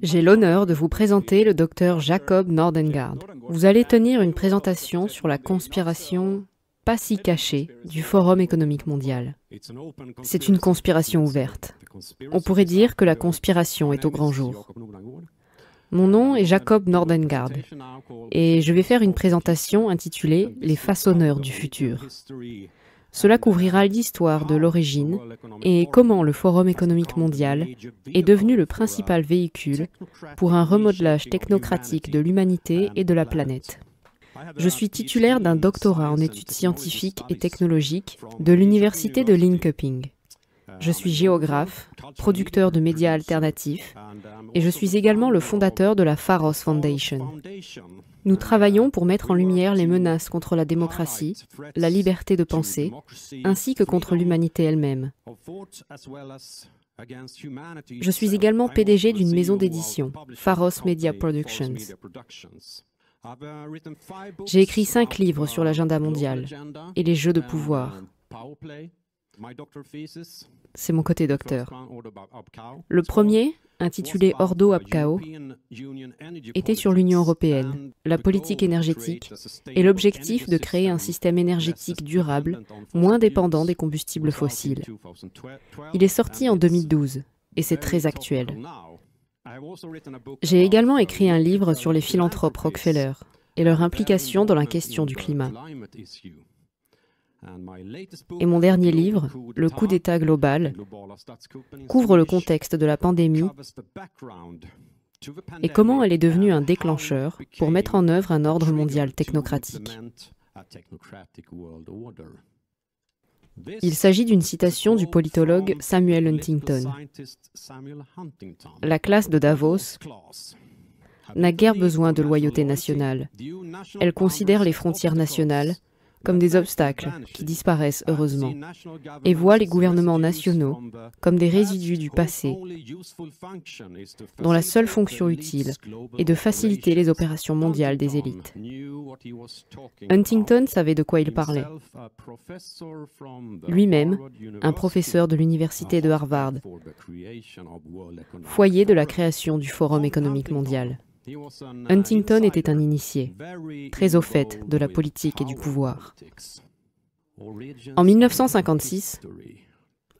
J'ai l'honneur de vous présenter le docteur Jacob Nordengaard. Vous allez tenir une présentation sur la conspiration pas si cachée du Forum économique mondial. C'est une conspiration ouverte. On pourrait dire que la conspiration est au grand jour. Mon nom est Jacob Nordengaard et je vais faire une présentation intitulée « Les façonneurs du futur ». Cela couvrira l'histoire de l'origine et comment le Forum économique mondial est devenu le principal véhicule pour un remodelage technocratique de l'humanité et de la planète. Je suis titulaire d'un doctorat en études scientifiques et technologiques de l'université de Linköping. Je suis géographe, producteur de médias alternatifs et je suis également le fondateur de la Pharos Foundation. Nous travaillons pour mettre en lumière les menaces contre la démocratie, la liberté de penser, ainsi que contre l'humanité elle-même. Je suis également PDG d'une maison d'édition, Pharos Media Productions. J'ai écrit 5 livres sur l'agenda mondial et les jeux de pouvoir. C'est mon côté docteur. Le premier, intitulé Ordo ab Chao, était sur l'Union européenne, la politique énergétique et l'objectif de créer un système énergétique durable, moins dépendant des combustibles fossiles. Il est sorti en 2012 et c'est très actuel. J'ai également écrit un livre sur les philanthropes Rockefeller et leur implication dans la question du climat. Et mon dernier livre, Le coup d'État global, couvre le contexte de la pandémie et comment elle est devenue un déclencheur pour mettre en œuvre un ordre mondial technocratique. Il s'agit d'une citation du politologue Samuel Huntington. La classe de Davos n'a guère besoin de loyauté nationale. Elle considère les frontières nationales comme des obstacles qui disparaissent heureusement, et voit les gouvernements nationaux comme des résidus du passé, dont la seule fonction utile est de faciliter les opérations mondiales des élites. Huntington savait de quoi il parlait. Lui-même, un professeur de l'université de Harvard, foyer de la création du Forum économique mondial. Huntington était un initié, très au fait de la politique et du pouvoir. En 1956,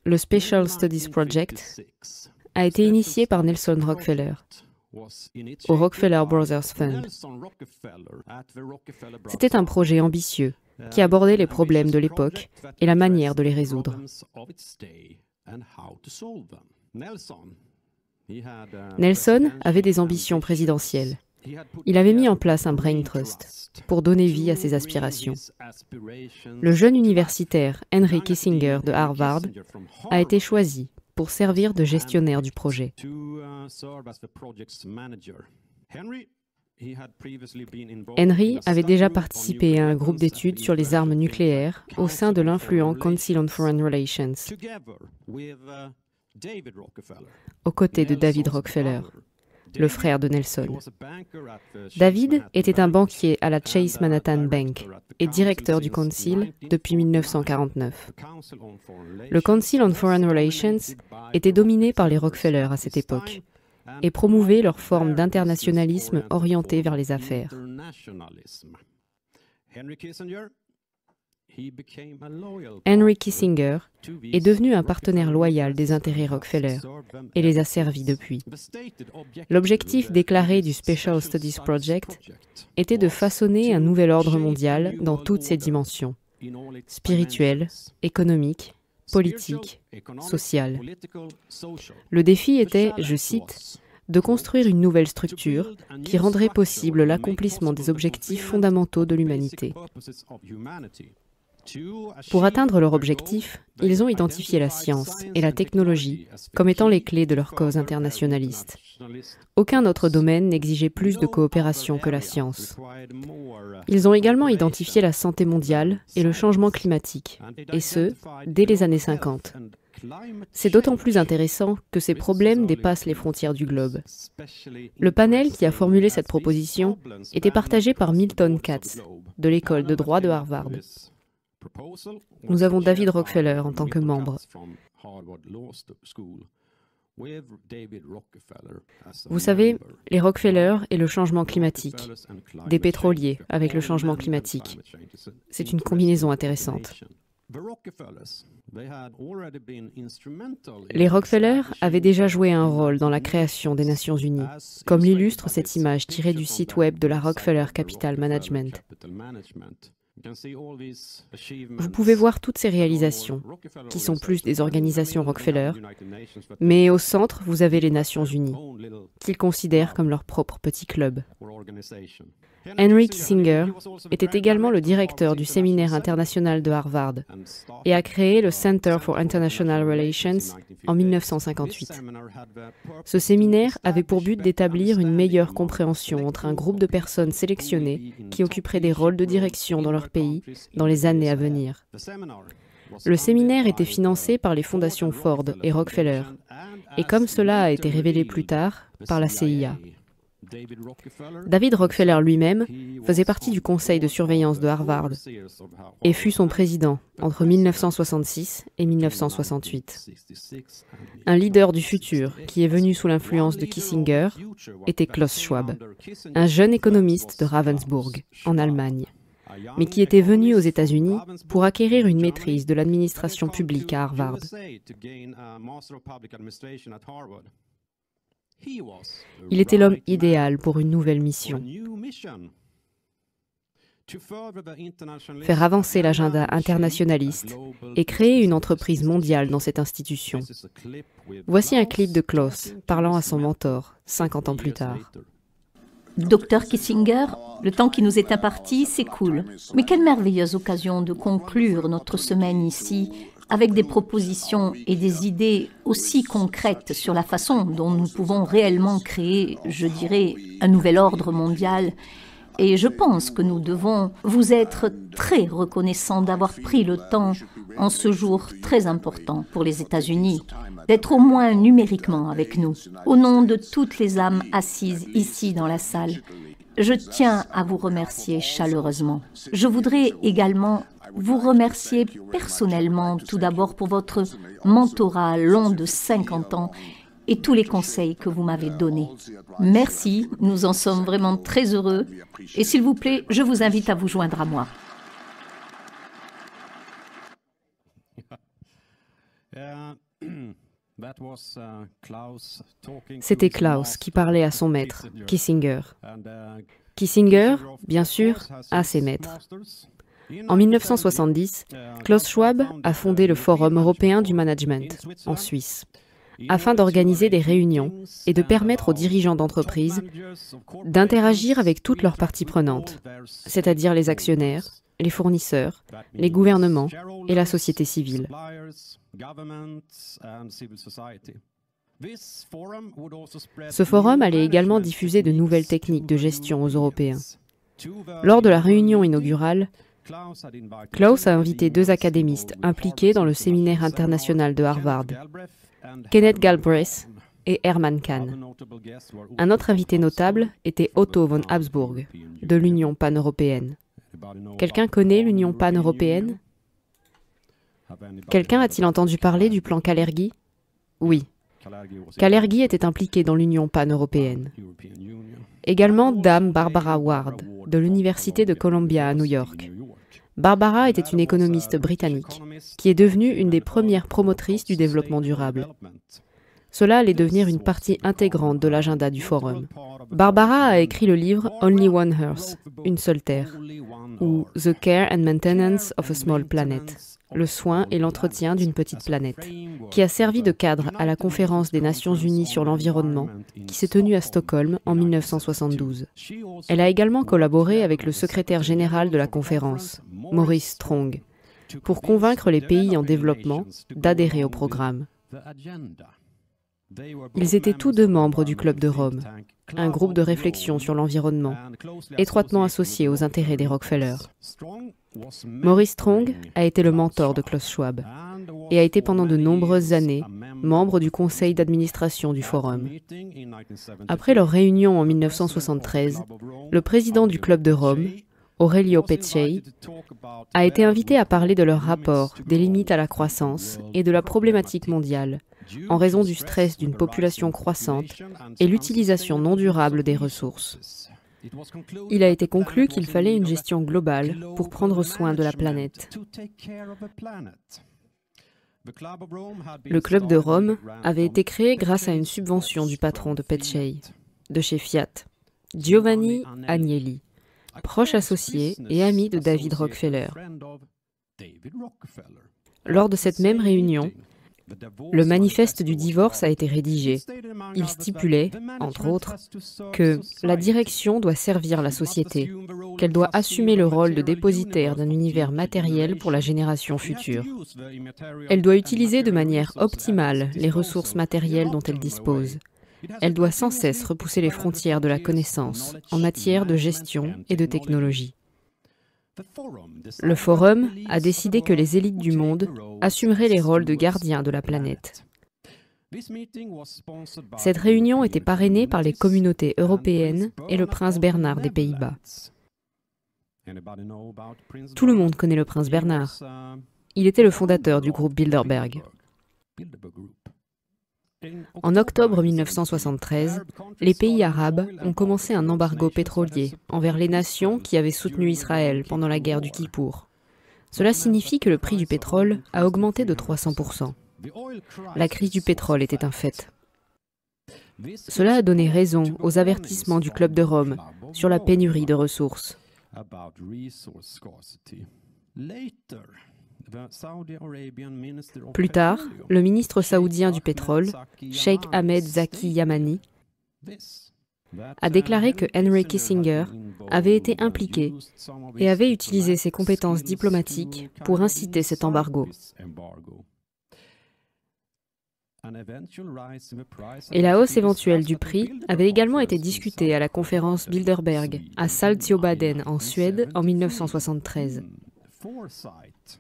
le Special Studies Project a été initié par Nelson Rockefeller au Rockefeller Brothers Fund. C'était un projet ambitieux qui abordait les problèmes de l'époque et la manière de les résoudre. Nelson avait des ambitions présidentielles. Il avait mis en place un brain trust pour donner vie à ses aspirations. Le jeune universitaire Henry Kissinger de Harvard a été choisi pour servir de gestionnaire du projet. Henry avait déjà participé à un groupe d'études sur les armes nucléaires au sein de l'influent Council on Foreign Relations, aux côtés de David Rockefeller, le frère de Nelson. David était un banquier à la Chase Manhattan Bank et directeur du Council depuis 1949. Le Council on Foreign Relations était dominé par les Rockefeller à cette époque et promouvait leur forme d'internationalisme orientée vers les affaires. Henry Kissinger est devenu un partenaire loyal des intérêts Rockefeller et les a servis depuis. L'objectif déclaré du Special Studies Project était de façonner un nouvel ordre mondial dans toutes ses dimensions, spirituelle, économique, politique, sociale. Le défi était, je cite, de construire une nouvelle structure qui rendrait possible l'accomplissement des objectifs fondamentaux de l'humanité. Pour atteindre leur objectif, ils ont identifié la science et la technologie comme étant les clés de leur cause internationaliste. Aucun autre domaine n'exigeait plus de coopération que la science. Ils ont également identifié la santé mondiale et le changement climatique, et ce, dès les années 50. C'est d'autant plus intéressant que ces problèmes dépassent les frontières du globe. Le panel qui a formulé cette proposition était partagé par Milton Katz, de l'école de droit de Harvard. Nous avons David Rockefeller en tant que membre. Vous savez, les Rockefeller et le changement climatique, des pétroliers avec le changement climatique. C'est une combinaison intéressante. Les Rockefeller avaient déjà joué un rôle dans la création des Nations Unies, comme l'illustre cette image tirée du site web de la Rockefeller Capital Management. Vous pouvez voir toutes ces réalisations, qui sont plus des organisations Rockefeller, mais au centre, vous avez les Nations Unies, qu'ils considèrent comme leur propre petit club. Henry Kissinger était également le directeur du séminaire international de Harvard et a créé le Center for International Relations en 1958. Ce séminaire avait pour but d'établir une meilleure compréhension entre un groupe de personnes sélectionnées qui occuperaient des rôles de direction dans leur pays dans les années à venir. Le séminaire était financé par les fondations Ford et Rockefeller, et comme cela a été révélé plus tard, par la CIA. David Rockefeller lui-même faisait partie du conseil de surveillance de Harvard et fut son président entre 1966 et 1968. Un leader du futur qui est venu sous l'influence de Kissinger était Klaus Schwab, un jeune économiste de Ravensburg, en Allemagne, mais qui était venu aux États-Unis pour acquérir une maîtrise de l'administration publique à Harvard. Il était l'homme idéal pour une nouvelle mission. Faire avancer l'agenda internationaliste et créer une entreprise mondiale dans cette institution. Voici un clip de Klaus parlant à son mentor 50 ans plus tard. Docteur Kissinger, le temps qui nous est imparti s'écoule. Mais quelle merveilleuse occasion de conclure notre semaine ici avec des propositions et des idées aussi concrètes sur la façon dont nous pouvons réellement créer, je dirais, un nouvel ordre mondial. Et je pense que nous devons vous être très reconnaissants d'avoir pris le temps, en ce jour très important pour les États-Unis, d'être au moins numériquement avec nous, au nom de toutes les âmes assises ici dans la salle. Je tiens à vous remercier chaleureusement. Je voudrais également vous remercier personnellement, tout d'abord pour votre mentorat long de 50 ans et tous les conseils que vous m'avez donnés. Merci, nous en sommes vraiment très heureux. Et s'il vous plaît, je vous invite à vous joindre à moi. C'était Klaus qui parlait à son maître, Kissinger. Kissinger, bien sûr, a ses maîtres. En 1970, Klaus Schwab a fondé le Forum européen du management, en Suisse, afin d'organiser des réunions et de permettre aux dirigeants d'entreprises d'interagir avec toutes leurs parties prenantes, c'est-à-dire les actionnaires, les fournisseurs, les gouvernements et la société civile. Ce forum allait également diffuser de nouvelles techniques de gestion aux Européens. Lors de la réunion inaugurale, Klaus a invité deux académistes impliqués dans le séminaire international de Harvard, Kenneth Galbraith et Herman Kahn. Un autre invité notable était Otto von Habsburg, de l'Union pan-européenne. Quelqu'un connaît l'Union pan-européenne? Quelqu'un a-t-il entendu parler du plan Kalergi? Oui. Kalergi était impliqué dans l'Union pan-européenne. Également Dame Barbara Ward, de l'Université de Columbia à New York. Barbara était une économiste britannique qui est devenue une des premières promotrices du développement durable. Cela allait devenir une partie intégrante de l'agenda du forum. Barbara a écrit le livre Only One Earth, Une seule terre, ou The Care and Maintenance of a Small Planet, le soin et l'entretien d'une petite planète, qui a servi de cadre à la conférence des Nations Unies sur l'environnement qui s'est tenue à Stockholm en 1972. Elle a également collaboré avec le secrétaire général de la conférence, Maurice Strong, pour convaincre les pays en développement d'adhérer au programme. Ils étaient tous deux membres du Club de Rome, un groupe de réflexion sur l'environnement, étroitement associé aux intérêts des Rockefeller. Maurice Strong a été le mentor de Klaus Schwab et a été pendant de nombreuses années membre du conseil d'administration du Forum. Après leur réunion en 1973, le président du Club de Rome, Aurelio Peccei, a été invité à parler de leur rapport, des limites à la croissance et de la problématique mondiale, en raison du stress d'une population croissante et l'utilisation non durable des ressources. Il a été conclu qu'il fallait une gestion globale pour prendre soin de la planète. Le Club de Rome avait été créé grâce à une subvention du patron de Peccei, de chez Fiat, Giovanni Agnelli, proche associé et ami de David Rockefeller. Lors de cette même réunion, le manifeste du divorce a été rédigé. Il stipulait, entre autres, que la direction doit servir la société, qu'elle doit assumer le rôle de dépositaire d'un univers matériel pour la génération future. Elle doit utiliser de manière optimale les ressources matérielles dont elle dispose. Elle doit sans cesse repousser les frontières de la connaissance en matière de gestion et de technologie. Le Forum a décidé que les élites du monde assumeraient les rôles de gardiens de la planète. Cette réunion était parrainée par les communautés européennes et le prince Bernard des Pays-Bas. Tout le monde connaît le prince Bernard. Il était le fondateur du groupe Bilderberg. En octobre 1973, les pays arabes ont commencé un embargo pétrolier envers les nations qui avaient soutenu Israël pendant la guerre du Kippour. Cela signifie que le prix du pétrole a augmenté de 300%. La crise du pétrole était un fait. Cela a donné raison aux avertissements du Club de Rome sur la pénurie de ressources. Plus tard, le ministre saoudien du pétrole, Sheikh Ahmed Zaki Yamani, a déclaré que Henry Kissinger avait été impliqué et avait utilisé ses compétences diplomatiques pour inciter cet embargo. Et la hausse éventuelle du prix avait également été discutée à la conférence Bilderberg à Saltsjöbaden en Suède en 1973.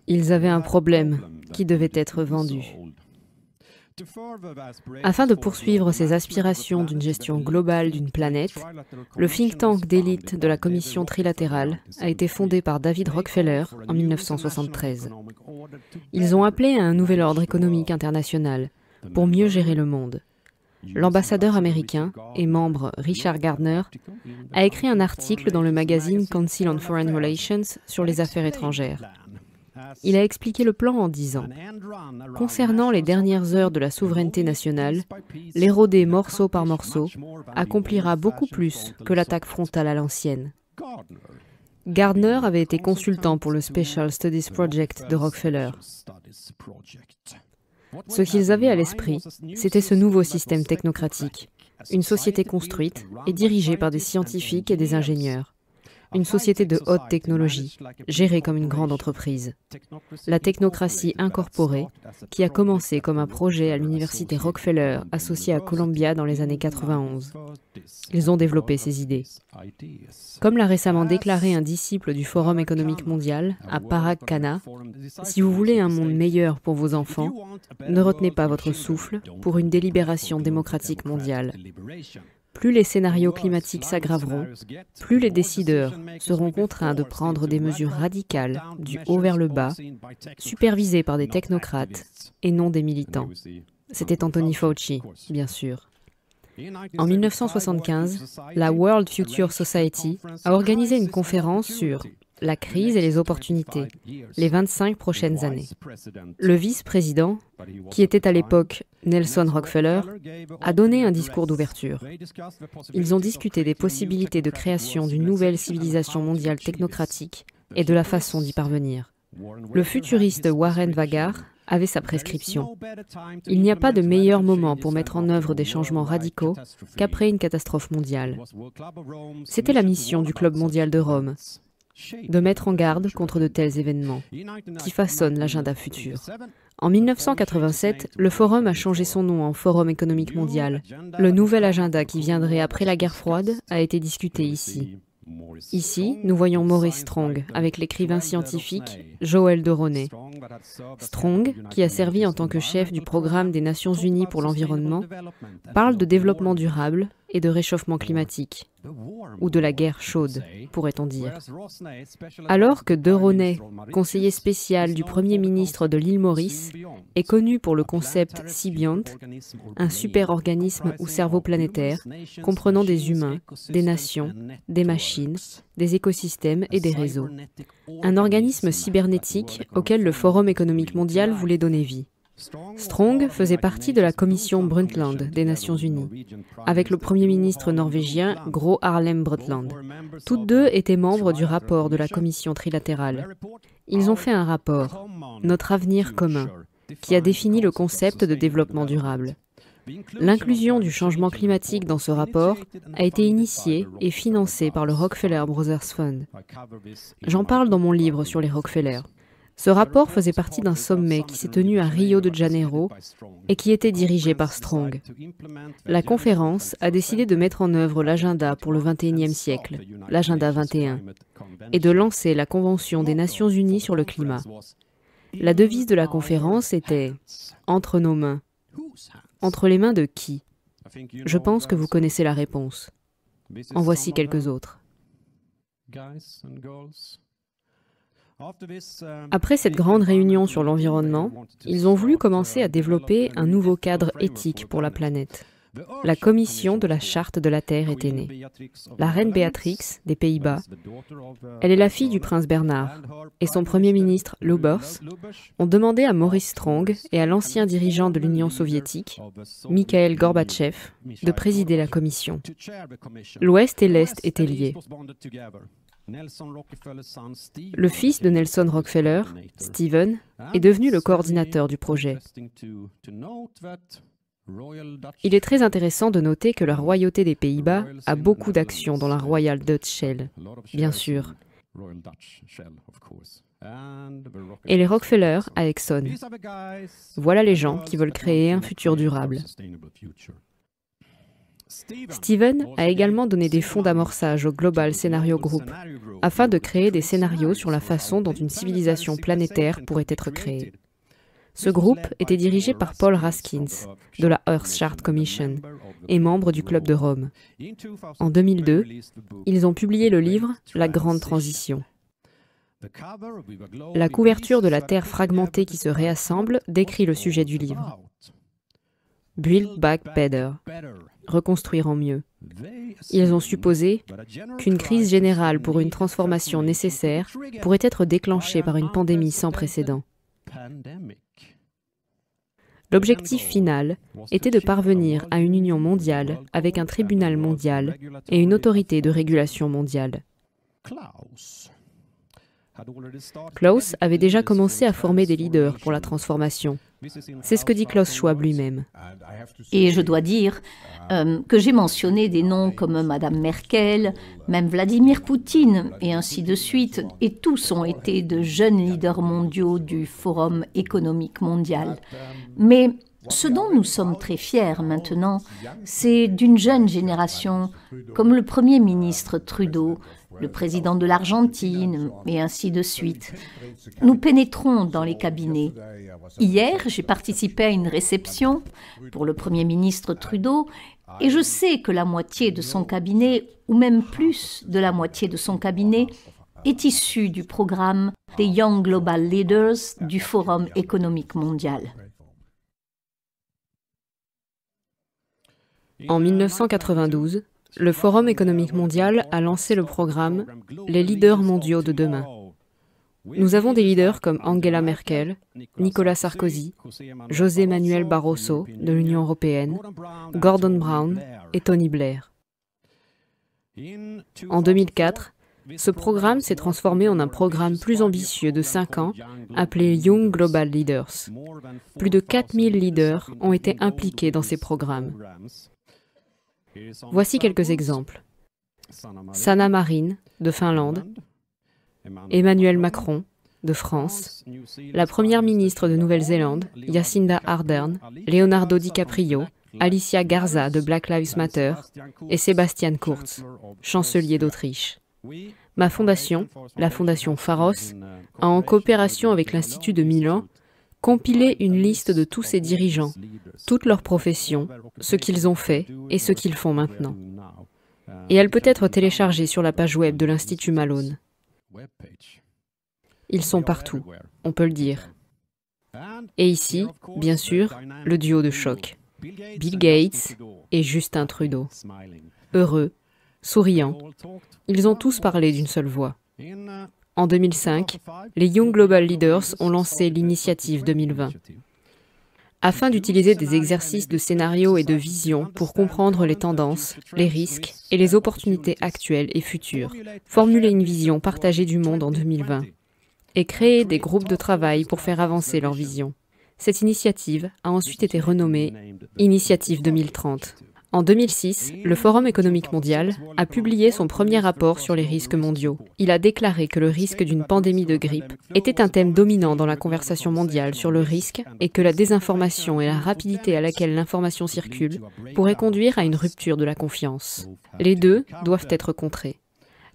Ils avaient un problème qui devait être vendu. Afin de poursuivre ses aspirations d'une gestion globale d'une planète, le think tank d'élite de la Commission trilatérale a été fondé par David Rockefeller en 1973. Ils ont appelé à un nouvel ordre économique international pour mieux gérer le monde. L'ambassadeur américain et membre Richard Gardner a écrit un article dans le magazine Council on Foreign Relations sur les affaires étrangères. Il a expliqué le plan en disant « Concernant les dernières heures de la souveraineté nationale, l'éroder morceau par morceau accomplira beaucoup plus que l'attaque frontale à l'ancienne. » Gardner avait été consultant pour le Special Studies Project de Rockefeller. Ce qu'ils avaient à l'esprit, c'était ce nouveau système technocratique, une société construite et dirigée par des scientifiques et des ingénieurs. Une société de haute technologie, gérée comme une grande entreprise. La technocratie incorporée, qui a commencé comme un projet à l'université Rockefeller associé à Columbia dans les années 91. Ils ont développé ces idées. Comme l'a récemment déclaré un disciple du Forum économique mondial, à Parag Khanna, si vous voulez un monde meilleur pour vos enfants, ne retenez pas votre souffle pour une délibération démocratique mondiale. Plus les scénarios climatiques s'aggraveront, plus les décideurs seront contraints de prendre des mesures radicales du haut vers le bas, supervisées par des technocrates et non des militants. C'était Anthony Fauci, bien sûr. En 1975, la World Future Society a organisé une conférence sur la crise et les opportunités, les 25 prochaines années. Le vice-président, qui était à l'époque Nelson Rockefeller, a donné un discours d'ouverture. Ils ont discuté des possibilités de création d'une nouvelle civilisation mondiale technocratique et de la façon d'y parvenir. Le futuriste Warren Vagar avait sa prescription. Il n'y a pas de meilleur moment pour mettre en œuvre des changements radicaux qu'après une catastrophe mondiale. C'était la mission du Club mondial de Rome, de mettre en garde contre de tels événements qui façonnent l'agenda futur. En 1987, le Forum a changé son nom en Forum économique mondial. Le nouvel agenda qui viendrait après la guerre froide a été discuté ici. Ici, nous voyons Maurice Strong avec l'écrivain scientifique Joël de Ronet. Strong, qui a servi en tant que chef du programme des Nations Unies pour l'environnement, parle de développement durable et de réchauffement climatique. ou de la guerre chaude, pourrait-on dire. Alors que De Ronay, conseiller spécial du Premier ministre de l'île Maurice, est connu pour le concept Symbiont, un super-organisme ou cerveau planétaire comprenant des humains, des nations, des machines, des écosystèmes et des réseaux. Un organisme cybernétique auquel le Forum économique mondial voulait donner vie. Strong faisait partie de la commission Brundtland des Nations Unies, avec le Premier ministre norvégien Gro Harlem Brundtland. Toutes deux étaient membres du rapport de la commission trilatérale. Ils ont fait un rapport, Notre avenir commun, qui a défini le concept de développement durable. L'inclusion du changement climatique dans ce rapport a été initiée et financée par le Rockefeller Brothers Fund. J'en parle dans mon livre sur les Rockefeller. Ce rapport faisait partie d'un sommet qui s'est tenu à Rio de Janeiro et qui était dirigé par Strong. La conférence a décidé de mettre en œuvre l'agenda pour le XXIe siècle, l'agenda 21, et de lancer la Convention des Nations Unies sur le climat. La devise de la conférence était « Entre nos mains ». Entre les mains de qui? Je pense que vous connaissez la réponse. En voici quelques autres. Après cette grande réunion sur l'environnement, ils ont voulu commencer à développer un nouveau cadre éthique pour la planète. La commission de la Charte de la Terre était née. La reine Béatrix, des Pays-Bas, elle est la fille du prince Bernard, et son premier ministre, Lubbers, ont demandé à Maurice Strong et à l'ancien dirigeant de l'Union soviétique, Mikhail Gorbatchev, de présider la commission. L'Ouest et l'Est étaient liés. Le fils de Nelson Rockefeller, Stephen, est devenu le coordinateur du projet. Il est très intéressant de noter que la royauté des Pays-Bas a beaucoup d'actions dans la Royal Dutch Shell, bien sûr, et les Rockefeller à Exxon. Voilà les gens qui veulent créer un futur durable. Stephen a également donné des fonds d'amorçage au Global Scenario Group afin de créer des scénarios sur la façon dont une civilisation planétaire pourrait être créée. Ce groupe était dirigé par Paul Raskins de la Earth-Chart Commission et membre du Club de Rome. En 2002, ils ont publié le livre « La Grande Transition ». La couverture de la Terre fragmentée qui se réassemble décrit le sujet du livre. « Build back better », reconstruire en mieux. Ils ont supposé qu'une crise générale pour une transformation nécessaire pourrait être déclenchée par une pandémie sans précédent. L'objectif final était de parvenir à une union mondiale avec un tribunal mondial et une autorité de régulation mondiale. Klaus avait déjà commencé à former des leaders pour la transformation. C'est ce que dit Klaus Schwab lui-même. Et je dois dire que j'ai mentionné des noms comme Madame Merkel, même Vladimir Poutine, et ainsi de suite, et tous ont été de jeunes leaders mondiaux du Forum économique mondial. Mais ce dont nous sommes très fiers maintenant, c'est d'une jeune génération, comme le Premier ministre Trudeau, le président de l'Argentine, et ainsi de suite. Nous pénétrons dans les cabinets. Hier, j'ai participé à une réception pour le Premier ministre Trudeau, et je sais que la moitié de son cabinet, ou même plus de la moitié de son cabinet, est issue du programme des Young Global Leaders du Forum économique mondial. En 1992, le Forum économique mondial a lancé le programme « Les leaders mondiaux de demain ». Nous avons des leaders comme Angela Merkel, Nicolas Sarkozy, José Manuel Barroso de l'Union européenne, Gordon Brown et Tony Blair. En 2004, ce programme s'est transformé en un programme plus ambitieux de 5 ans appelé Young Global Leaders. Plus de 4000 leaders ont été impliqués dans ces programmes. Voici quelques exemples. Sanna Marin, de Finlande, Emmanuel Macron, de France, la première ministre de Nouvelle-Zélande, Jacinda Ardern, Leonardo DiCaprio, Alicia Garza de Black Lives Matter et Sebastian Kurz, chancelier d'Autriche. Ma fondation, la fondation Pharos, a en coopération avec l'Institut de Milan, compilé une liste de tous ces dirigeants, toutes leurs professions, ce qu'ils ont fait et ce qu'ils font maintenant. et elle peut être téléchargée sur la page web de l'Institut Malone. Ils sont partout, on peut le dire. Et ici, bien sûr, le duo de choc. Bill Gates et Justin Trudeau. Heureux, souriants, ils ont tous parlé d'une seule voix. En 2005, les Young Global Leaders ont lancé l'initiative 2020. Afin d'utiliser des exercices de scénario et de vision pour comprendre les tendances, les risques et les opportunités actuelles et futures, formuler une vision partagée du monde en 2020 et créer des groupes de travail pour faire avancer leur vision. Cette initiative a ensuite été renommée Initiative 2030. En 2006, le Forum économique mondial a publié son premier rapport sur les risques mondiaux. Il a déclaré que le risque d'une pandémie de grippe était un thème dominant dans la conversation mondiale sur le risque et que la désinformation et la rapidité à laquelle l'information circule pourraient conduire à une rupture de la confiance. Les deux doivent être contrés.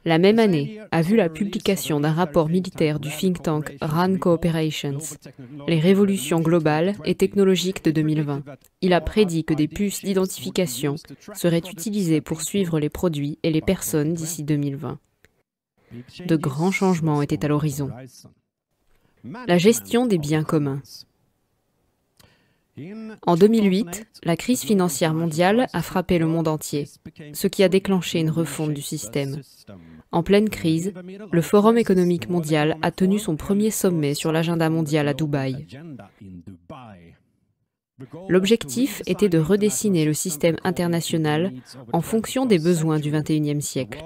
La même année a vu la publication d'un rapport militaire du think tank RAND Cooperations, les révolutions globales et technologiques de 2020. Il a prédit que des puces d'identification seraient utilisées pour suivre les produits et les personnes d'ici 2020. De grands changements étaient à l'horizon. La gestion des biens communs. En 2008, la crise financière mondiale a frappé le monde entier, ce qui a déclenché une refonte du système. En pleine crise, le Forum économique mondial a tenu son premier sommet sur l'agenda mondial à Dubaï. L'objectif était de redessiner le système international en fonction des besoins du XXIe siècle.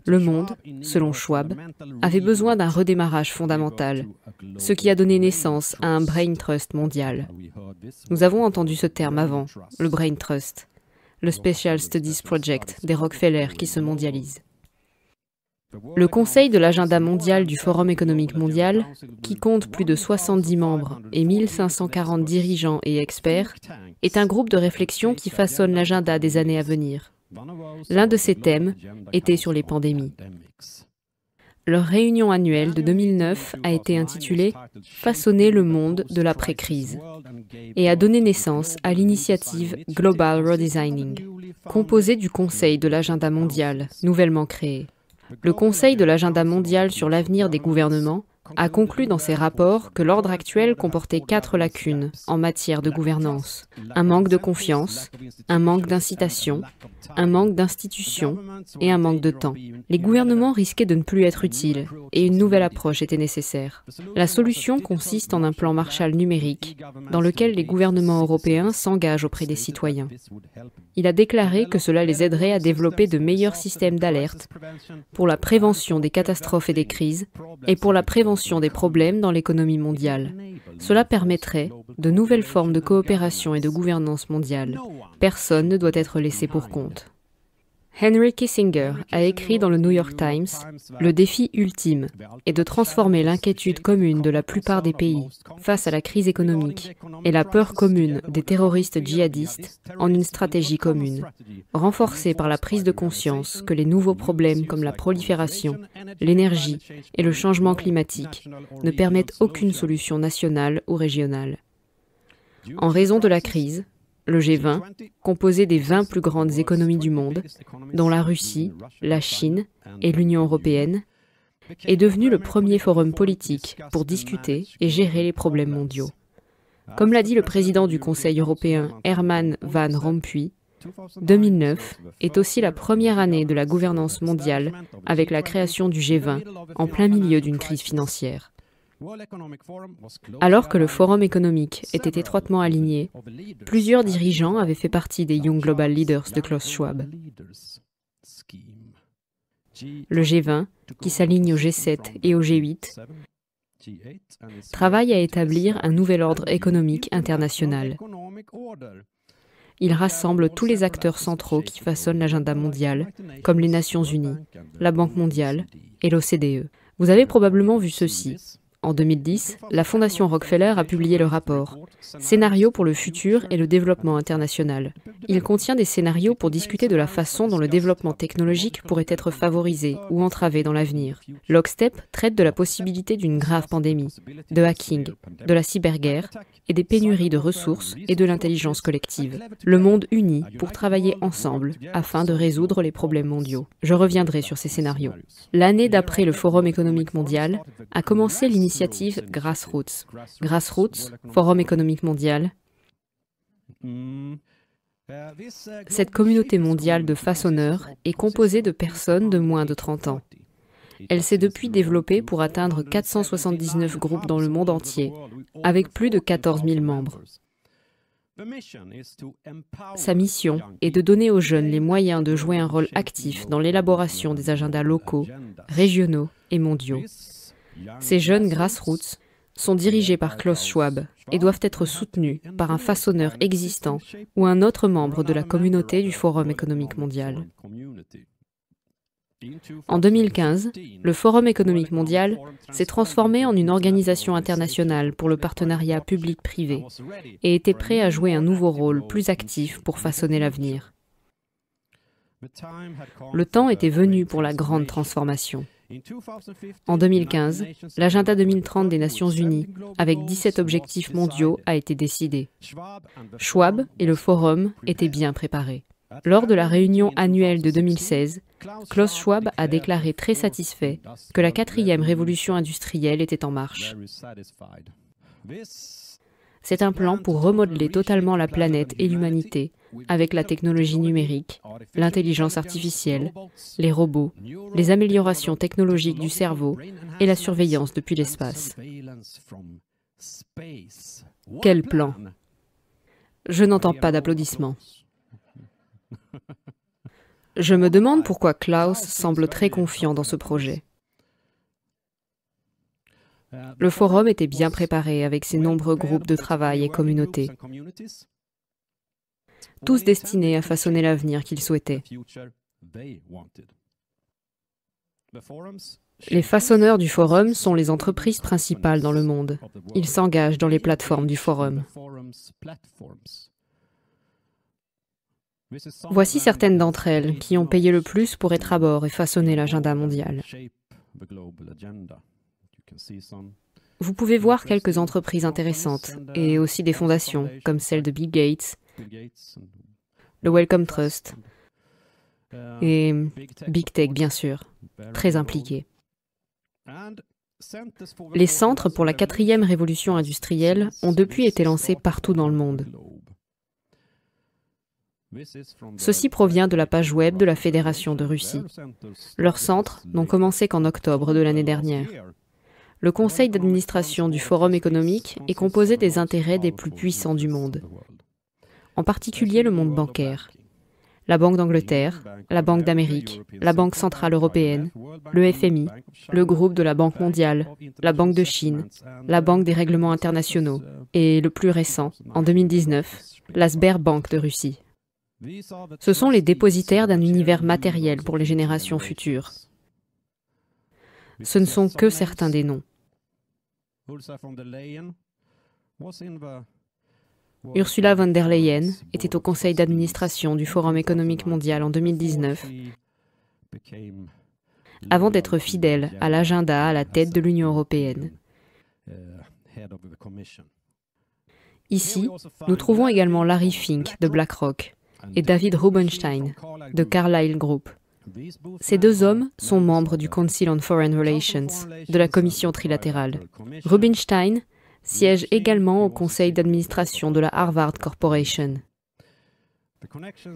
Le monde, selon Schwab, avait besoin d'un redémarrage fondamental, ce qui a donné naissance à un Brain Trust mondial. Nous avons entendu ce terme avant, le Brain Trust, le Special Studies Project des Rockefeller qui se mondialise. Le Conseil de l'agenda mondial du Forum économique mondial, qui compte plus de 70 membres et 1540 dirigeants et experts, est un groupe de réflexion qui façonne l'agenda des années à venir. L'un de ces thèmes était sur les pandémies. Leur réunion annuelle de 2009 a été intitulée « Façonner le monde de l'après-crise » et a donné naissance à l'initiative Global Redesigning, composée du Conseil de l'agenda mondial, nouvellement créé. Le Conseil de l'agenda mondial sur l'avenir des gouvernements a conclu dans ses rapports que l'ordre actuel comportait 4 lacunes en matière de gouvernance. Un manque de confiance, un manque d'incitation, un manque d'institutions et un manque de temps. Les gouvernements risquaient de ne plus être utiles et une nouvelle approche était nécessaire. La solution consiste en un plan Marshall numérique dans lequel les gouvernements européens s'engagent auprès des citoyens. Il a déclaré que cela les aiderait à développer de meilleurs systèmes d'alerte pour la prévention des catastrophes et des crises et pour la prévention des problèmes dans l'économie mondiale. Cela permettrait de nouvelles formes de coopération et de gouvernance mondiale. Personne ne doit être laissé pour compte. Henry Kissinger a écrit dans le New York Times « Le défi ultime est de transformer l'inquiétude commune de la plupart des pays face à la crise économique et la peur commune des terroristes djihadistes en une stratégie commune, renforcée par la prise de conscience que les nouveaux problèmes comme la prolifération, l'énergie et le changement climatique ne permettent aucune solution nationale ou régionale. En raison de la crise, le G20, composé des 20 plus grandes économies du monde, dont la Russie, la Chine et l'Union européenne, est devenu le premier forum politique pour discuter et gérer les problèmes mondiaux. Comme l'a dit le président du Conseil européen Herman Van Rompuy, 2009 est aussi la première année de la gouvernance mondiale avec la création du G20 en plein milieu d'une crise financière. Alors que le Forum économique était étroitement aligné, plusieurs dirigeants avaient fait partie des Young Global Leaders de Klaus Schwab. Le G20, qui s'aligne au G7 et au G8, travaille à établir un nouvel ordre économique international. Il rassemble tous les acteurs centraux qui façonnent l'agenda mondial, comme les Nations Unies, la Banque mondiale et l'OCDE. Vous avez probablement vu ceci. En 2010, la Fondation Rockefeller a publié le rapport « Scénarios pour le futur et le développement international ». Il contient des scénarios pour discuter de la façon dont le développement technologique pourrait être favorisé ou entravé dans l'avenir. Lockstep traite de la possibilité d'une grave pandémie, de hacking, de la cyberguerre et des pénuries de ressources et de l'intelligence collective. Le monde uni pour travailler ensemble afin de résoudre les problèmes mondiaux. Je reviendrai sur ces scénarios. L'année d'après le Forum économique mondial a commencé l'initiative Grassroots. Grassroots, Forum économique mondial. Cette communauté mondiale de façonneurs est composée de personnes de moins de 30 ans. Elle s'est depuis développée pour atteindre 479 groupes dans le monde entier, avec plus de 14 000 membres. Sa mission est de donner aux jeunes les moyens de jouer un rôle actif dans l'élaboration des agendas locaux, régionaux et mondiaux. Ces jeunes grassroots sont dirigés par Klaus Schwab et doivent être soutenus par un façonneur existant ou un autre membre de la communauté du Forum économique mondial. En 2015, le Forum économique mondial s'est transformé en une organisation internationale pour le partenariat public-privé et était prêt à jouer un nouveau rôle plus actif pour façonner l'avenir. Le temps était venu pour la grande transformation. En 2015, l'agenda 2030 des Nations Unies, avec 17 objectifs mondiaux, a été décidé. Schwab et le Forum étaient bien préparés. Lors de la réunion annuelle de 2016, Klaus Schwab a déclaré très satisfait que la 4e révolution industrielle était en marche. C'est un plan pour remodeler totalement la planète et l'humanité avec la technologie numérique, l'intelligence artificielle, les robots, les améliorations technologiques du cerveau et la surveillance depuis l'espace. Quel plan! Je n'entends pas d'applaudissements. Je me demande pourquoi Klaus semble très confiant dans ce projet. Le forum était bien préparé avec ses nombreux groupes de travail et communautés, tous destinés à façonner l'avenir qu'ils souhaitaient. Les façonneurs du forum sont les entreprises principales dans le monde. Ils s'engagent dans les plateformes du forum. Voici certaines d'entre elles qui ont payé le plus pour être à bord et façonner l'agenda mondial. Vous pouvez voir quelques entreprises intéressantes et aussi des fondations comme celle de Bill Gates, le Wellcome Trust et Big Tech bien sûr, très impliqués. Les centres pour la 4e révolution industrielle ont depuis été lancés partout dans le monde. Ceci provient de la page web de la Fédération de Russie. Leurs centres n'ont commencé qu'en octobre de l'année dernière. Le conseil d'administration du Forum économique est composé des intérêts des plus puissants du monde, en particulier le monde bancaire. La Banque d'Angleterre, la Banque d'Amérique, la Banque centrale européenne, le FMI, le groupe de la Banque mondiale, la Banque de Chine, la Banque des règlements internationaux et, le plus récent, en 2019, la Sberbank de Russie. Ce sont les dépositaires d'un univers matériel pour les générations futures. Ce ne sont que certains des noms. Ursula von der Leyen était au conseil d'administration du Forum économique mondial en 2019, avant d'être fidèle à l'agenda à la tête de l'Union européenne. Ici, nous trouvons également Larry Fink de BlackRock et David Rubenstein de Carlyle Group. Ces deux hommes sont membres du Council on Foreign Relations, de la commission trilatérale. Rubenstein siège également au conseil d'administration de la Harvard Corporation.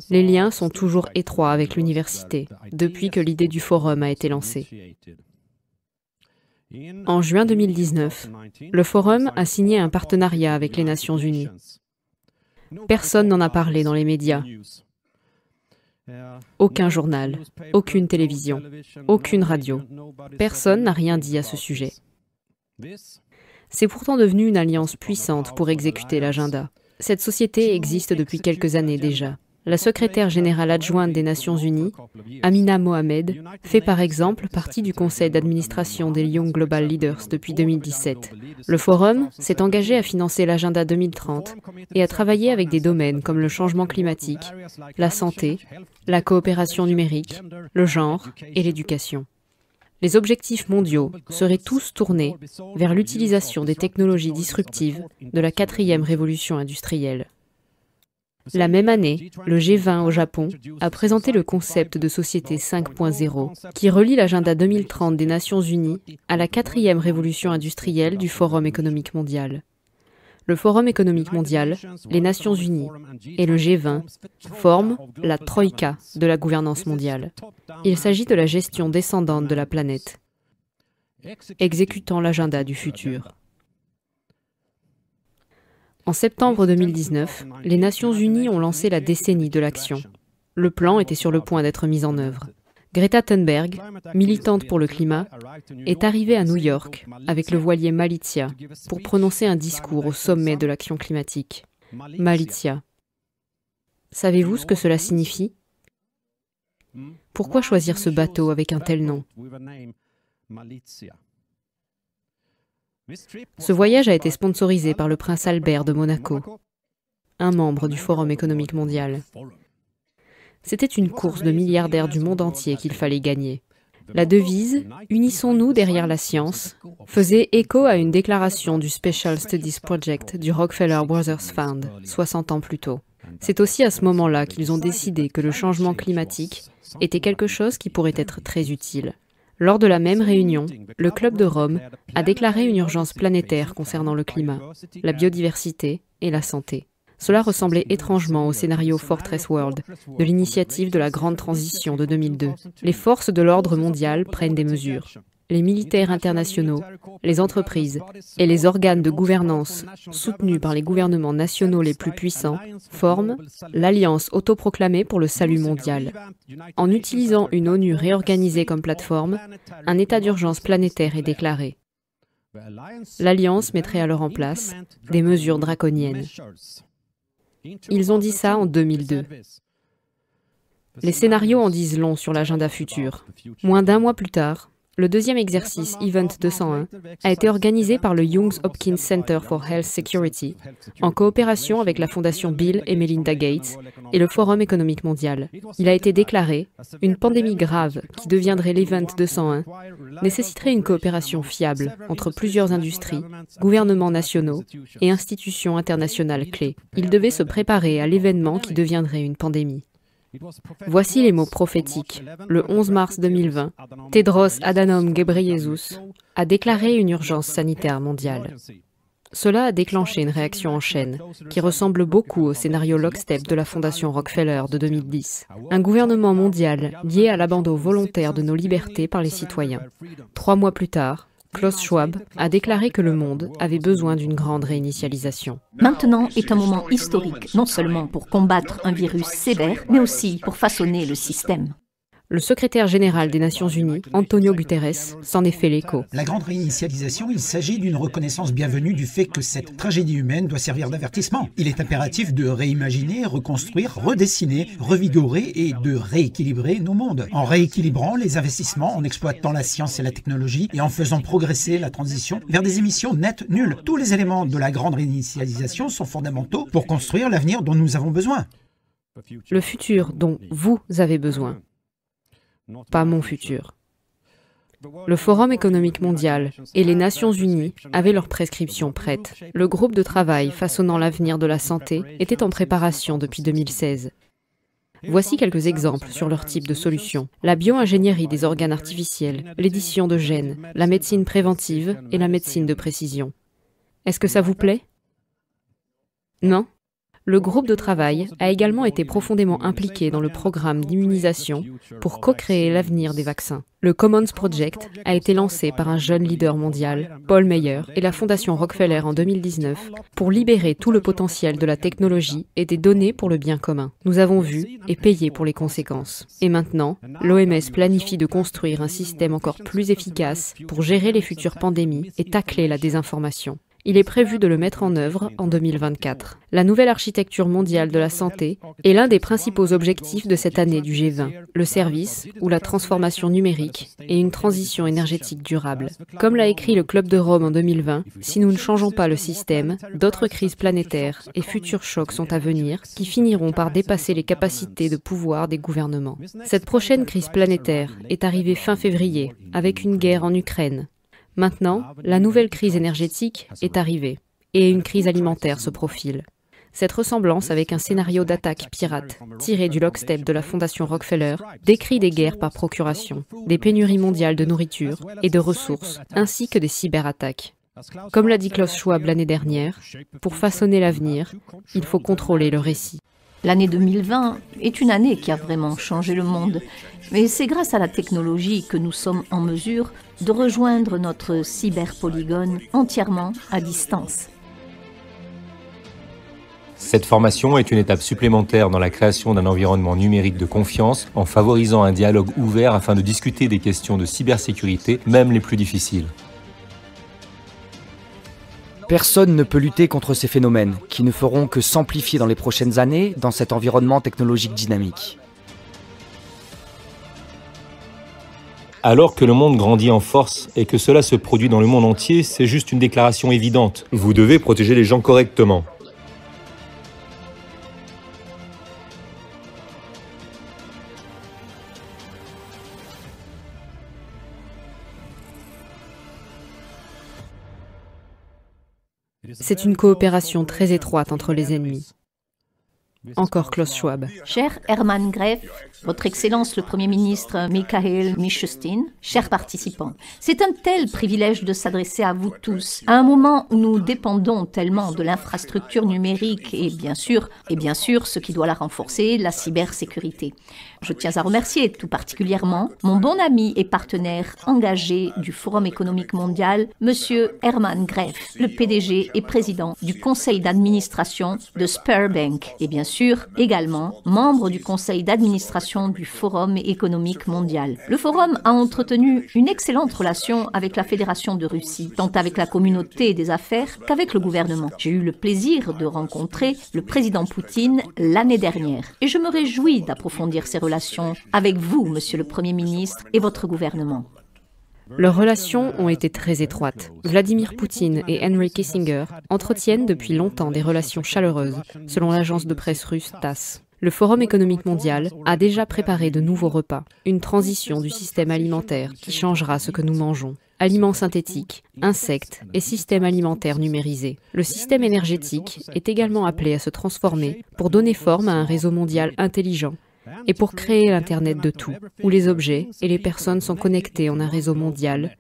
Les liens sont toujours étroits avec l'université, depuis que l'idée du forum a été lancée. En juin 2019, le forum a signé un partenariat avec les Nations Unies. Personne n'en a parlé dans les médias. Aucun journal, aucune télévision, aucune radio. Personne n'a rien dit à ce sujet. C'est pourtant devenu une alliance puissante pour exécuter l'agenda. Cette société existe depuis quelques années déjà. La secrétaire générale adjointe des Nations Unies, Amina Mohamed, fait par exemple partie du conseil d'administration des Young Global Leaders depuis 2017. Le forum s'est engagé à financer l'agenda 2030 et à travailler avec des domaines comme le changement climatique, la santé, la coopération numérique, le genre et l'éducation. Les objectifs mondiaux seraient tous tournés vers l'utilisation des technologies disruptives de la 4e révolution industrielle. La même année, le G20 au Japon a présenté le concept de société 5.0 qui relie l'agenda 2030 des Nations Unies à la 4e révolution industrielle du Forum économique mondial. Le Forum économique mondial, les Nations Unies et le G20 forment la Troïka de la gouvernance mondiale. Il s'agit de la gestion descendante de la planète, exécutant l'agenda du futur. En septembre 2019, les Nations Unies ont lancé la décennie de l'action. Le plan était sur le point d'être mis en œuvre. Greta Thunberg, militante pour le climat, est arrivée à New York avec le voilier Malizia pour prononcer un discours au sommet de l'action climatique. Malizia. Savez-vous ce que cela signifie? Pourquoi choisir ce bateau avec un tel nom? Ce voyage a été sponsorisé par le prince Albert de Monaco, un membre du Forum économique mondial. C'était une course de milliardaires du monde entier qu'il fallait gagner. La devise « Unissons-nous derrière la science » faisait écho à une déclaration du Special Studies Project du Rockefeller Brothers Fund, 60 ans plus tôt. C'est aussi à ce moment-là qu'ils ont décidé que le changement climatique était quelque chose qui pourrait être très utile. Lors de la même réunion, le Club de Rome a déclaré une urgence planétaire concernant le climat, la biodiversité et la santé. Cela ressemblait étrangement au scénario Fortress World de l'initiative de la Grande Transition de 2002. Les forces de l'ordre mondial prennent des mesures. Les militaires internationaux, les entreprises et les organes de gouvernance soutenus par les gouvernements nationaux les plus puissants forment l'Alliance autoproclamée pour le salut mondial. En utilisant une ONU réorganisée comme plateforme, un état d'urgence planétaire est déclaré. L'Alliance mettrait alors en place des mesures draconiennes. Ils ont dit ça en 2002. Les scénarios en disent long sur l'agenda futur. Moins d'un mois plus tard, le deuxième exercice Event 201 a été organisé par le Johns Hopkins Center for Health Security en coopération avec la fondation Bill et Melinda Gates et le Forum économique mondial. Il a été déclaré une pandémie grave qui deviendrait l'Event 201 nécessiterait une coopération fiable entre plusieurs industries, gouvernements nationaux et institutions internationales clés. Il devait se préparer à l'événement qui deviendrait une pandémie. Voici les mots prophétiques. Le 11 mars 2020, Tedros Adhanom Ghebreyesus a déclaré une urgence sanitaire mondiale. Cela a déclenché une réaction en chaîne qui ressemble beaucoup au scénario Lockstep de la Fondation Rockefeller de 2010. Un gouvernement mondial lié à l'abandon volontaire de nos libertés par les citoyens. 3 mois plus tard, Klaus Schwab a déclaré que le monde avait besoin d'une grande réinitialisation. Maintenant est un moment historique, non seulement pour combattre un virus sévère, mais aussi pour façonner le système. Le secrétaire général des Nations Unies, Antonio Guterres, s'en est fait l'écho. La grande réinitialisation, il s'agit d'une reconnaissance bienvenue du fait que cette tragédie humaine doit servir d'avertissement. Il est impératif de réimaginer, reconstruire, redessiner, revigorer et de rééquilibrer nos mondes. En rééquilibrant les investissements, en exploitant la science et la technologie et en faisant progresser la transition vers des émissions nettes nulles. Tous les éléments de la grande réinitialisation sont fondamentaux pour construire l'avenir dont nous avons besoin. Le futur dont vous avez besoin. Pas mon futur. Le Forum économique mondial et les Nations Unies avaient leurs prescriptions prêtes. Le groupe de travail façonnant l'avenir de la santé était en préparation depuis 2016. Voici quelques exemples sur leur type de solutions. La bio-ingénierie des organes artificiels, l'édition de gènes, la médecine préventive et la médecine de précision. Est-ce que ça vous plaît? Non? Le groupe de travail a également été profondément impliqué dans le programme d'immunisation pour co-créer l'avenir des vaccins. Le Commons Project a été lancé par un jeune leader mondial, Paul Meyer, et la Fondation Rockefeller en 2019 pour libérer tout le potentiel de la technologie et des données pour le bien commun. Nous avons vu et payé pour les conséquences. Et maintenant, l'OMS planifie de construire un système encore plus efficace pour gérer les futures pandémies et tacler la désinformation. Il est prévu de le mettre en œuvre en 2024. La nouvelle architecture mondiale de la santé est l'un des principaux objectifs de cette année du G20, le service ou la transformation numérique et une transition énergétique durable. Comme l'a écrit le Club de Rome en 2020, si nous ne changeons pas le système, d'autres crises planétaires et futurs chocs sont à venir qui finiront par dépasser les capacités de pouvoir des gouvernements. Cette prochaine crise planétaire est arrivée fin février avec une guerre en Ukraine. Maintenant, la nouvelle crise énergétique est arrivée et une crise alimentaire se profile. Cette ressemblance avec un scénario d'attaque pirate tiré du lockstep de la Fondation Rockefeller décrit des guerres par procuration, des pénuries mondiales de nourriture et de ressources, ainsi que des cyberattaques. Comme l'a dit Klaus Schwab l'année dernière, pour façonner l'avenir, il faut contrôler le récit. L'année 2020 est une année qui a vraiment changé le monde. Mais c'est grâce à la technologie que nous sommes en mesure de rejoindre notre cyberpolygone entièrement à distance. Cette formation est une étape supplémentaire dans la création d'un environnement numérique de confiance en favorisant un dialogue ouvert afin de discuter des questions de cybersécurité, même les plus difficiles. Personne ne peut lutter contre ces phénomènes, qui ne feront que s'amplifier dans les prochaines années dans cet environnement technologique dynamique. Alors que le monde grandit en force et que cela se produit dans le monde entier, c'est juste une déclaration évidente. Vous devez protéger les gens correctement. C'est une coopération très étroite entre les ennemis. Encore Klaus Schwab. Cher Hermann Greff, Votre Excellence le Premier ministre Michael Mishustin, chers participants, c'est un tel privilège de s'adresser à vous tous, à un moment où nous dépendons tellement de l'infrastructure numérique et bien sûr, ce qui doit la renforcer, la cybersécurité. Je tiens à remercier tout particulièrement mon bon ami et partenaire engagé du Forum économique mondial, Monsieur Hermann Greff, le PDG et président du conseil d'administration de Sberbank et bien sûr également membre du conseil d'administration du Forum économique mondial. Le Forum a entretenu une excellente relation avec la Fédération de Russie, tant avec la communauté des affaires qu'avec le gouvernement. J'ai eu le plaisir de rencontrer le président Poutine l'année dernière et je me réjouis d'approfondir ces relations avec vous, Monsieur le Premier ministre, et votre gouvernement. Leurs relations ont été très étroites. Vladimir Poutine et Henry Kissinger entretiennent depuis longtemps des relations chaleureuses, selon l'agence de presse russe TASS. Le Forum économique mondial a déjà préparé de nouveaux repas, une transition du système alimentaire qui changera ce que nous mangeons. Aliments synthétiques, insectes et systèmes alimentaires numérisés. Le système énergétique est également appelé à se transformer pour donner forme à un réseau mondial intelligent et pour créer l'Internet de tout, où les objets et les personnes sont connectés en un réseau mondial,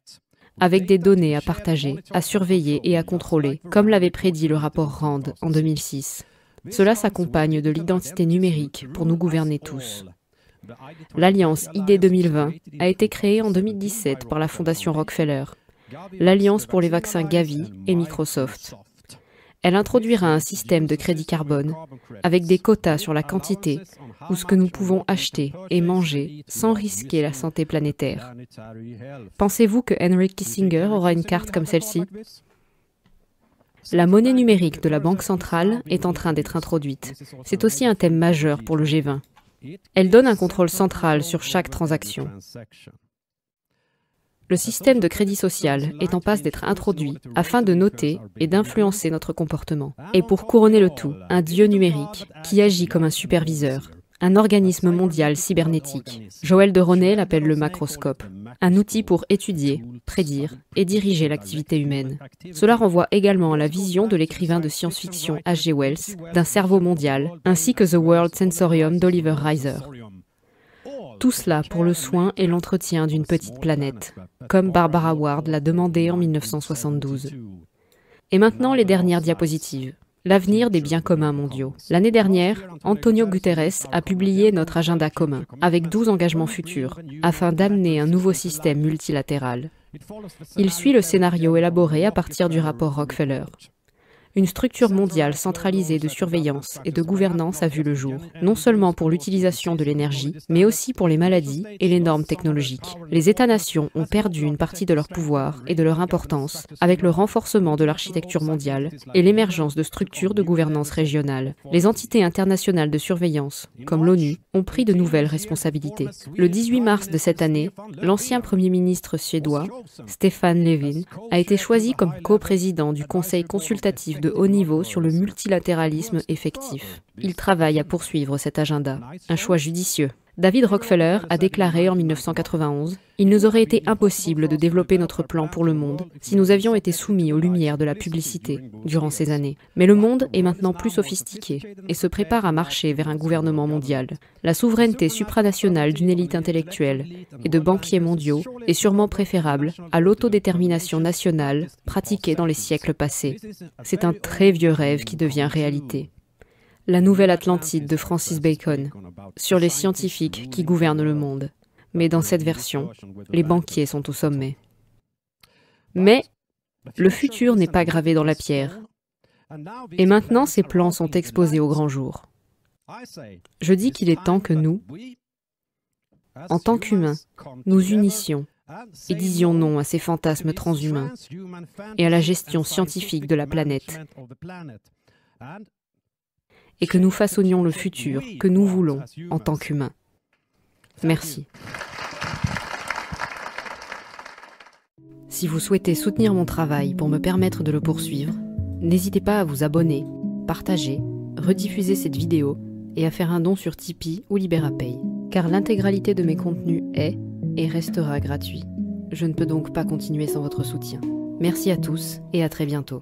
avec des données à partager, à surveiller et à contrôler, comme l'avait prédit le rapport Rand en 2006. Cela s'accompagne de l'identité numérique pour nous gouverner tous. L'Alliance ID 2020 a été créée en 2017 par la Fondation Rockefeller, l'Alliance pour les vaccins Gavi et Microsoft. Elle introduira un système de crédit carbone avec des quotas sur la quantité ou ce que nous pouvons acheter et manger sans risquer la santé planétaire. Pensez-vous que Henry Kissinger aura une carte comme celle-ci? La monnaie numérique de la Banque centrale est en train d'être introduite. C'est aussi un thème majeur pour le G20. Elle donne un contrôle central sur chaque transaction. Le système de crédit social est en passe d'être introduit afin de noter et d'influencer notre comportement. Et pour couronner le tout, un dieu numérique qui agit comme un superviseur, un organisme mondial cybernétique. Joël de Ronet l'appelle le macroscope, un outil pour étudier, prédire et diriger l'activité humaine. Cela renvoie également à la vision de l'écrivain de science-fiction H.G. Wells d'un cerveau mondial, ainsi que The World Sensorium d'Oliver Reiser. Tout cela pour le soin et l'entretien d'une petite planète, comme Barbara Ward l'a demandé en 1972. Et maintenant les dernières diapositives. L'avenir des biens communs mondiaux. L'année dernière, Antonio Guterres a publié notre agenda commun, avec 12 engagements futurs, afin d'amener un nouveau système multilatéral. Il suit le scénario élaboré à partir du rapport Rockefeller. Une structure mondiale centralisée de surveillance et de gouvernance a vu le jour, non seulement pour l'utilisation de l'énergie, mais aussi pour les maladies et les normes technologiques. Les États-nations ont perdu une partie de leur pouvoir et de leur importance avec le renforcement de l'architecture mondiale et l'émergence de structures de gouvernance régionale. Les entités internationales de surveillance, comme l'ONU, ont pris de nouvelles responsabilités. Le 18 mars de cette année, l'ancien Premier ministre suédois, Stefan Löfven, a été choisi comme coprésident du Conseil consultatif de haut niveau sur le multilatéralisme effectif. Il travaille à poursuivre cet agenda, un choix judicieux. David Rockefeller a déclaré en 1991 « Il nous aurait été impossible de développer notre plan pour le monde si nous avions été soumis aux lumières de la publicité durant ces années. Mais le monde est maintenant plus sophistiqué et se prépare à marcher vers un gouvernement mondial. La souveraineté supranationale d'une élite intellectuelle et de banquiers mondiaux est sûrement préférable à l'autodétermination nationale pratiquée dans les siècles passés. C'est un très vieux rêve qui devient réalité. » La nouvelle Atlantide de Francis Bacon, sur les scientifiques qui gouvernent le monde. Mais dans cette version, les banquiers sont au sommet. Mais le futur n'est pas gravé dans la pierre. Et maintenant, ces plans sont exposés au grand jour. Je dis qu'il est temps que nous, en tant qu'humains, nous unissions et disions non à ces fantasmes transhumains et à la gestion scientifique de la planète, et que nous façonnions le futur que nous voulons en tant qu'humains. Merci. Si vous souhaitez soutenir mon travail pour me permettre de le poursuivre, n'hésitez pas à vous abonner, partager, rediffuser cette vidéo et à faire un don sur Tipeee ou Liberapay, car l'intégralité de mes contenus est et restera gratuit. Je ne peux donc pas continuer sans votre soutien. Merci à tous et à très bientôt.